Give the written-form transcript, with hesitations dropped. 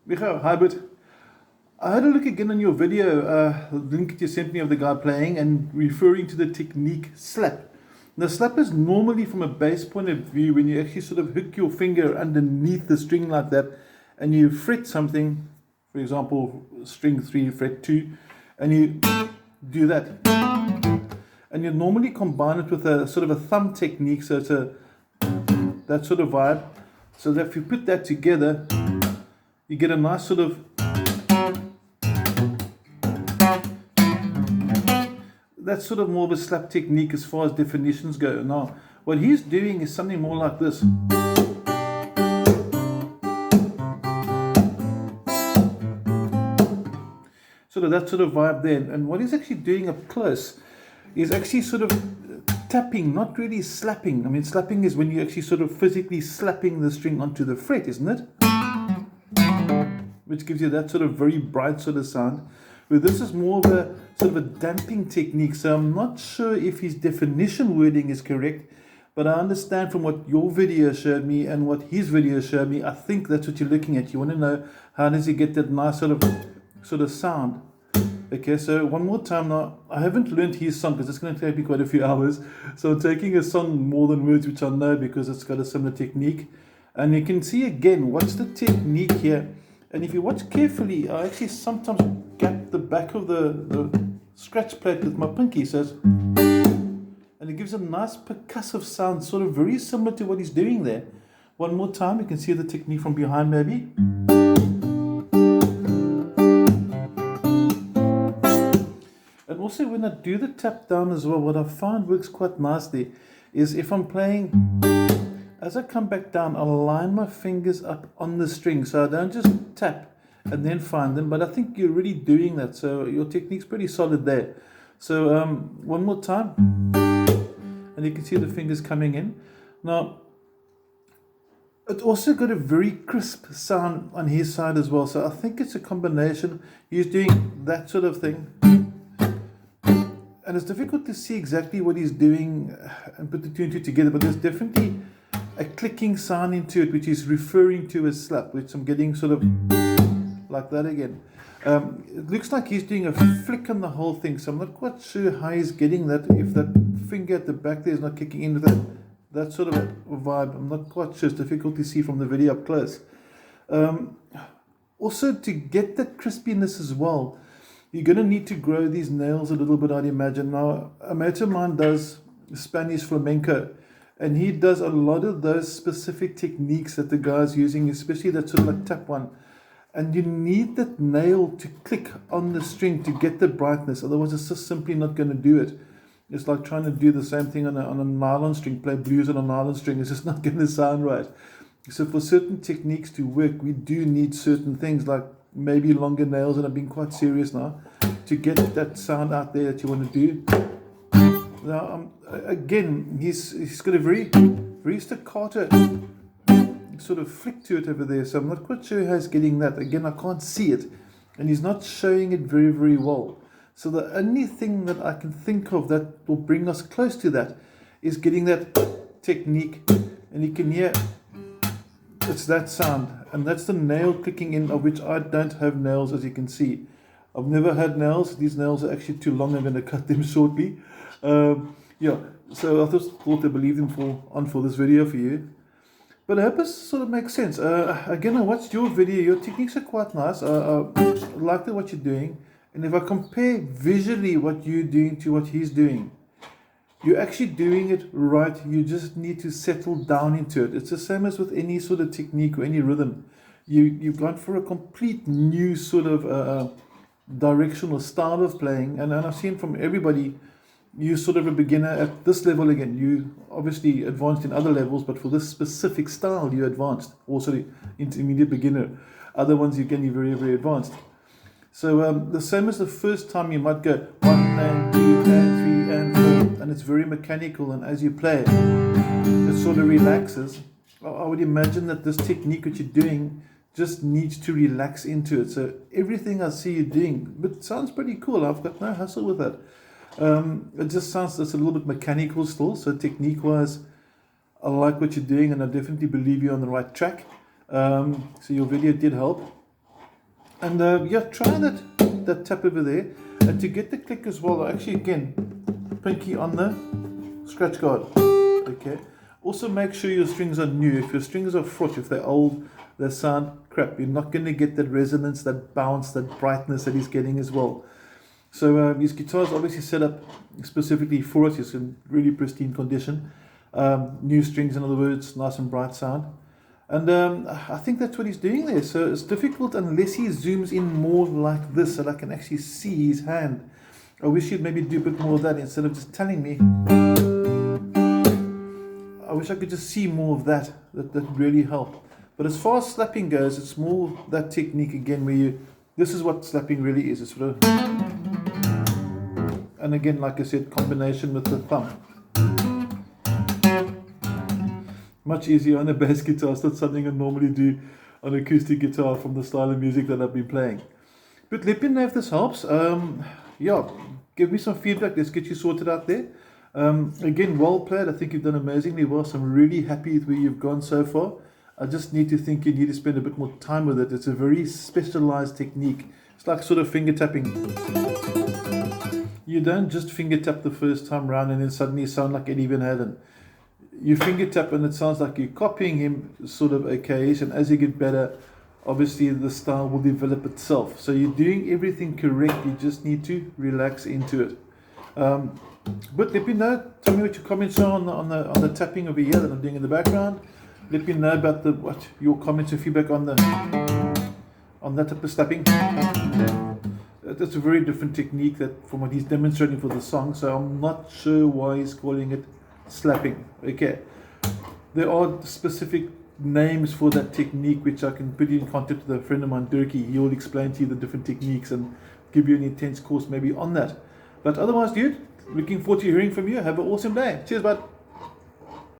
Michau, hi, but I had a look again on your video, the link that you sent me of the guy playing and referring to the technique slap. Now, slap is normally from a bass point of view when you actually sort of hook your finger underneath the string like that and you fret something, for example, string 3, fret 2, and you do that. And you normally combine it with a sort of a thumb technique, so it's that sort of vibe. So that if you put that together, you get a nice sort of, that's sort of more of a slap technique as far as definitions go. Now, what he's doing is something more like this. Sort of that sort of vibe there. And what he's actually doing up close is actually sort of tapping, not really slapping. I mean, slapping is when you actually sort of physically slapping the string onto the fret, isn't it? Which gives you that sort of very bright sort of sound. But this is more of a sort of a damping technique, so I'm not sure if his definition wording is correct, but I understand from what your video showed me and what his video showed me, I think that's what you're looking at. You want to know how does he get that nice sort of sound. Okay, so one more time now. I haven't learned his song because it's going to take me quite a few hours, so I'm taking a song more than words, which I know because it's got a similar technique. And you can see again what's the technique here. And if you watch carefully, I actually sometimes gap the back of the scratch plate with my pinky, so and it gives a nice percussive sound, sort of very similar to what he's doing there. One more time, you can see the technique from behind maybe. And also when I do the tap down as well, what I find works quite nicely is if I'm playing, as I come back down, I'll line my fingers up on the string, so I don't just tap and then find them, but I think you're really doing that, so your technique's pretty solid there. So one more time, and you can see the fingers coming in. Now, it also got a very crisp sound on his side as well, so I think it's a combination. He's doing that sort of thing, and it's difficult to see exactly what he's doing and put the two and two together, but there's definitely a clicking sound into it, which is referring to a slap, which I'm getting sort of like that again. It looks like he's doing a flick on the whole thing, so I'm not quite sure how he's getting that, if that finger at the back there is not kicking into that sort of a vibe. I'm not quite sure, it's difficult to see from the video up close. Also, to get that crispiness as well, you're going to need to grow these nails a little bit, I'd imagine. Now, a mate of mine does Spanish flamenco, and he does a lot of those specific techniques that the guy's using, especially that sort of like tap one. And you need that nail to click on the string to get the brightness, otherwise it's just simply not going to do it. It's like trying to do the same thing on a nylon string, play blues on a nylon string, it's just not going to sound right. So for certain techniques to work, we do need certain things like maybe longer nails, and I'm being quite serious now, to get that sound out there that you want to do. Now, again, he's got a very staccato sort of flick to it over there, so I'm not quite sure how he's getting that. Again, I can't see it, and he's not showing it very, very well. So the only thing that I can think of that will bring us close to that is getting that technique, and you can hear it's that sound, and that's the nail clicking in, of which I don't have nails, as you can see. I've never had nails. These nails are actually too long. I'm going to cut them shortly. Yeah, so I just thought I'd leave them for this video for you. But I hope this sort of makes sense. Again, I watched your video. Your techniques are quite nice. I like what you're doing. And if I compare visually what you're doing to what he's doing, you're actually doing it right. You just need to settle down into it. It's the same as with any sort of technique or any rhythm. You've gone for a complete new sort of direction or style of playing. And I've seen from everybody, you're sort of a beginner at this level again. You obviously advanced in other levels, but for this specific style, you advanced. Also the intermediate beginner. Other ones, you're getting very, very advanced. So the same as the first time, you might go 1 and 2 and 3 and 4, and it's very mechanical, and as you play it sort of relaxes. I would imagine that this technique that you're doing just needs to relax into it. So everything I see you doing, but it sounds pretty cool. I've got no hassle with that. It just sounds just a little bit mechanical still. So technique wise, I like what you're doing, and I definitely believe you're on the right track. So your video did help. And yeah, try that tap over there. And to get the click as well, actually again, pinky on the scratch guard. Okay. Also make sure your strings are new. If your strings are fraught, if they're old, they sound crap. You're not going to get that resonance, that bounce, that brightness that he's getting as well. So his guitar is obviously set up specifically for it. It's in really pristine condition. New strings, in other words, nice and bright sound. And I think that's what he's doing there. So it's difficult unless he zooms in more like this so that I can actually see his hand. I wish he'd maybe do a bit more of that instead of just telling me. I wish I could just see more of that. That would really help. But as far as slapping goes, it's more that technique again where this is what slapping really is. It's sort of, and again, like I said, combination with the thumb. Much easier on a bass guitar. It's not something I normally do on acoustic guitar from the style of music that I've been playing. But let me know if this helps. Yeah, give me some feedback. Let's get you sorted out there. Again, well played. I think you've done amazingly well. So I'm really happy with where you've gone so far. I just need to think you need to spend a bit more time with it. It's a very specialized technique. It's like sort of finger tapping. You don't just finger tap the first time round and then suddenly sound like Eddie Van Halen. You finger tap and it sounds like you're copying him sort of okay-ish, and as you get better, obviously the style will develop itself. So you're doing everything correct, you just need to relax into it. But let me know, tell me what your comments are on the tapping over here that I'm doing in the background. Let me know about what your comments and feedback on that type of slapping. That's a very different technique from what he's demonstrating for the song, so I'm not sure why he's calling it slapping. Okay, there are specific names for that technique which I can put you in contact with a friend of mine, Dirkie. He'll explain to you the different techniques and give you an intense course maybe on that. But otherwise, dude, looking forward to hearing from you. Have an awesome day. Cheers, bud.